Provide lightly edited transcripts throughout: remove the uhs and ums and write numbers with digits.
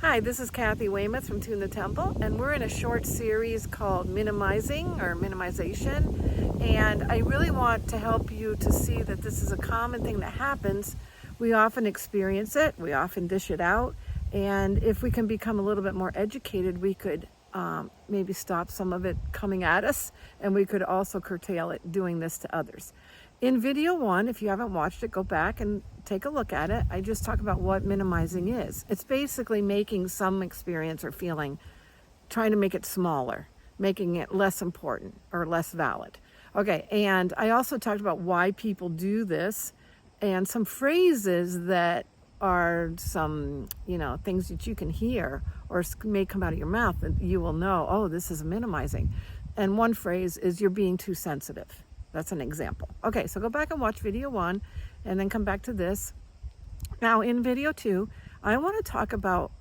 Hi, this is Kathy Weymouth from Tune the Temple, and we're in a short series called Minimizing or Minimization. And I really want to help you to see that this is a common thing that happens. We often experience it, we often dish it out, and if we can become a little bit more educated, we could maybe stop some of it coming at us, and we could also curtail it doing this to others. In video 1, if you haven't watched it, go back and take a look at it. I just talk about what minimizing is. It's basically making some experience or feeling, trying to make it smaller, making it less important or less valid. Okay, and I also talked about why people do this and some phrases that are some, things that you can hear or may come out of your mouth and you will know, oh, this is minimizing. And one phrase is you're being too sensitive. That's an example. Okay, so go back and watch video 1 and then come back to this. Now in video 2, I want to talk about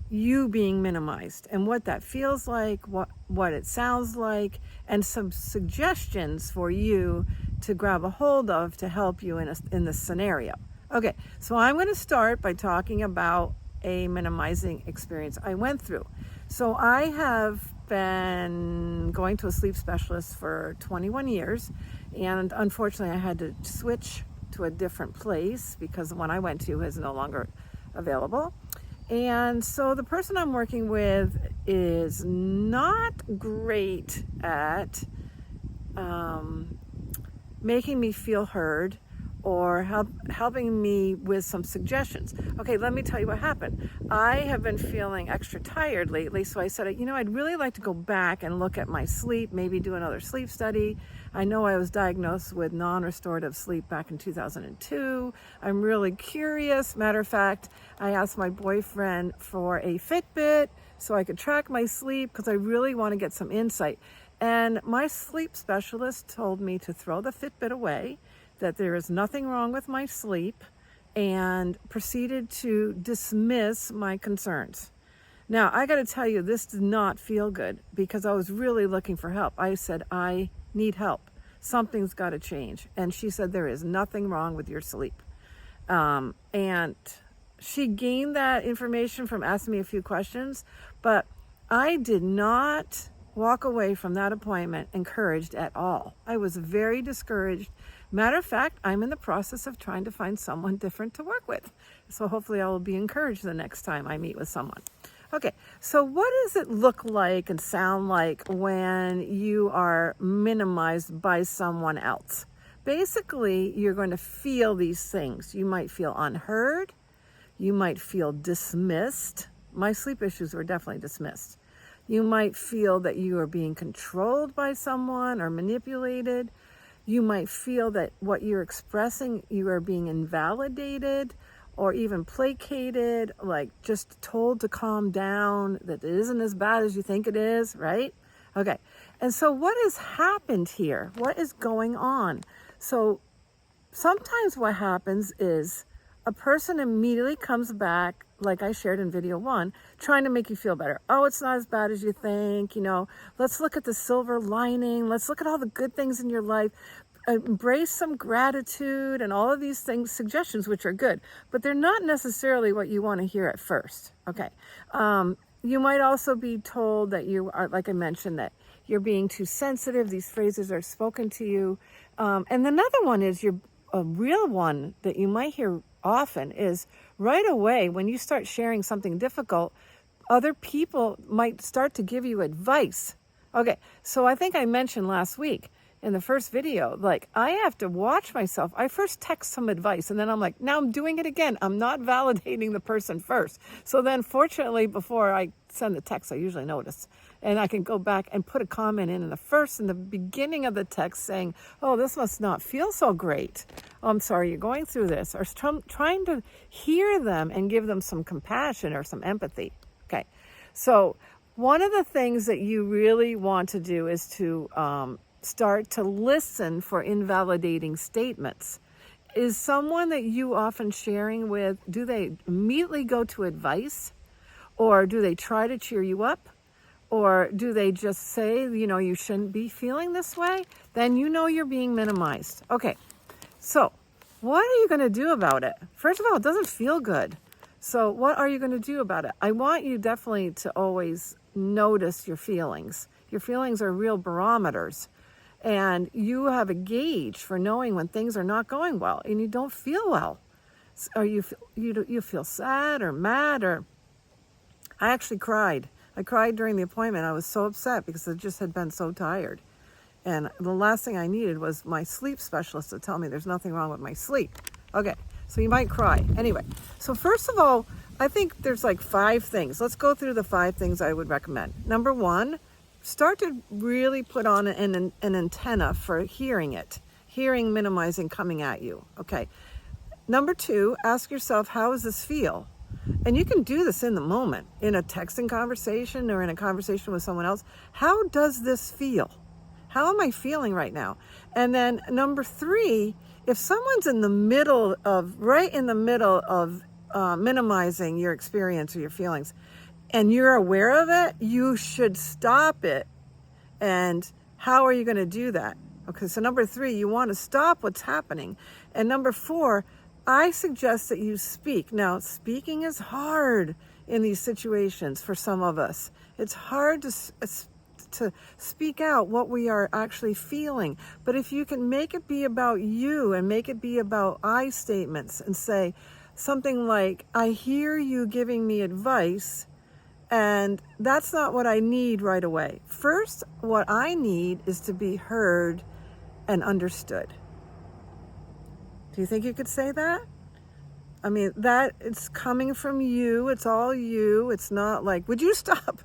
you being minimized and what that feels like, what it sounds like, and some suggestions for you to grab a hold of to help you in this scenario. Okay, so I'm going to start by talking about a minimizing experience I went through. So I have been going to a sleep specialist for 21 years, and unfortunately I had to switch to a different place because the one I went to is no longer available. And so the person I'm working with is not great at making me feel heard or helping me with some suggestions. Okay, let me tell you what happened. I have been feeling extra tired lately, so I said, I'd really like to go back and look at my sleep, maybe do another sleep study. I know I was diagnosed with non-restorative sleep back in 2002. I'm really curious. Matter of fact, I asked my boyfriend for a Fitbit so I could track my sleep because I really want to get some insight. And my sleep specialist told me to throw the Fitbit away, that there is nothing wrong with my sleep, and proceeded to dismiss my concerns. Now, I got to tell you, this did not feel good because I was really looking for help. I said, I need help. Something's got to change. And she said, there is nothing wrong with your sleep. And she gained that information from asking me a few questions, but I did not walk away from that appointment encouraged at all. I was very discouraged. Matter of fact, I'm in the process of trying to find someone different to work with. So hopefully I will be encouraged the next time I meet with someone. Okay, so what does it look like and sound like when you are minimized by someone else? Basically, you're going to feel these things. You might feel unheard. You might feel dismissed. My sleep issues were definitely dismissed. You might feel that you are being controlled by someone or manipulated. You might feel that what you're expressing, you are being invalidated or even placated, like just told to calm down, that it isn't as bad as you think it is, right? Okay, and so what has happened here? What is going on? So sometimes what happens is a person immediately comes back, like I shared in video 1, trying to make you feel better. Oh, it's not as bad as you think, let's look at the silver lining. Let's look at all the good things in your life. Embrace some gratitude and all of these things, suggestions, which are good, but they're not necessarily what you want to hear at first. Okay. You might also be told that you are, like I mentioned, that you're being too sensitive. These phrases are spoken to you. And another one is a real one that you might hear often is right away when you start sharing something difficult, other people might start to give you advice. Okay, so I think I mentioned last week in the first video, like I have to watch myself. I first text some advice and then I'm like, now I'm doing it again. I'm not validating the person first. So then fortunately, before I send the text, I usually notice. And I can go back and put a comment in the beginning of the text saying, oh, this must not feel so great. Oh, I'm sorry you're going through this. Or trying to hear them and give them some compassion or some empathy. Okay, so one of the things that you really want to do is to start to listen for invalidating statements. Is someone that you often sharing with, do they immediately go to advice? Or do they try to cheer you up? Or do they just say, you shouldn't be feeling this way? Then you're being minimized. Okay, so what are you going to do about it? First of all, it doesn't feel good. So what are you going to do about it? I want you definitely to always notice your feelings. Your feelings are real barometers. And you have a gauge for knowing when things are not going well and you don't feel well. Or you feel sad or mad, or I actually cried. I cried during the appointment. I was so upset because I just had been so tired. And the last thing I needed was my sleep specialist to tell me there's nothing wrong with my sleep. Okay, so you might cry. Anyway, so first of all, I think there's like 5 things. Let's go through the 5 things I would recommend. Number 1, start to really put on an antenna for hearing minimizing coming at you. Okay. Number 2, ask yourself, how does this feel? And you can do this in the moment, in a texting conversation or in a conversation with someone else. How does this feel? How am I feeling right now? And then number 3, if someone's right in the middle of minimizing your experience or your feelings, and you're aware of it, you should stop it. And how are you going to do that? Okay, so number 3, you want to stop what's happening. And number 4, I suggest that you speak. Now, speaking is hard in these situations for some of us. It's hard to speak out what we are actually feeling. But if you can make it be about you and make it be about I statements and say something like, I hear you giving me advice, and that's not what I need right away. First, what I need is to be heard and understood. Do you think you could say that? I mean, that it's coming from you. It's all you. It's not like, would you stop?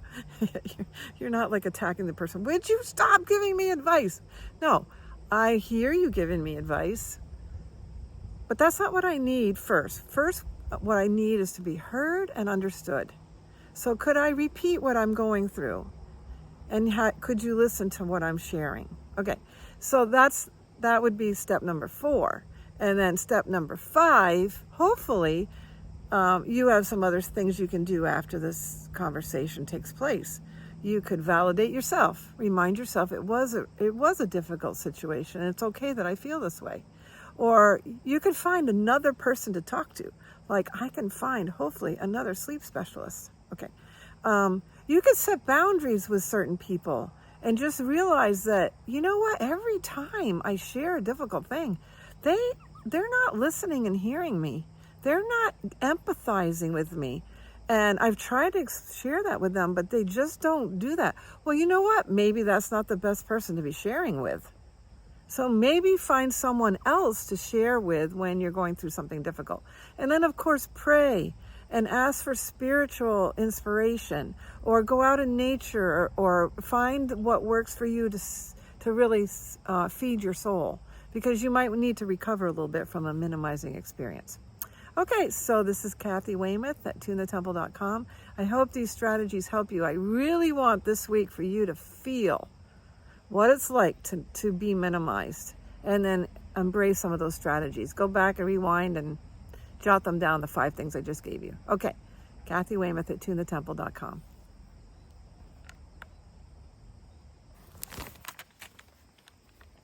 You're not like attacking the person. Would you stop giving me advice? No, I hear you giving me advice, but that's not what I need first. First, what I need is to be heard and understood. So could I repeat what I'm going through? And could you listen to what I'm sharing? Okay, so that would be step number 4. And then step number 5, hopefully, you have some other things you can do after this conversation takes place. You could validate yourself. Remind yourself it was a difficult situation, and it's okay that I feel this way. Or you could find another person to talk to. Like I can find, hopefully, another sleep specialist. Okay. You could set boundaries with certain people and just realize that, you know what, every time I share a difficult thing, they're not listening and hearing me. They're not empathizing with me. And I've tried to share that with them, but they just don't do that. Well, you know what? Maybe that's not the best person to be sharing with. So maybe find someone else to share with when you're going through something difficult. And then, of course, pray and ask for spiritual inspiration, or go out in nature, or find what works for you to really feed your soul, because you might need to recover a little bit from a minimizing experience. Okay, so this is Kathy Weymouth at tunethetemple.com. I hope these strategies help you. I really want this week for you to feel what it's like to be minimized, and then embrace some of those strategies. Go back and rewind and jot them down, the 5 things I just gave you. Okay, Kathy Weymouth at tunethetemple.com.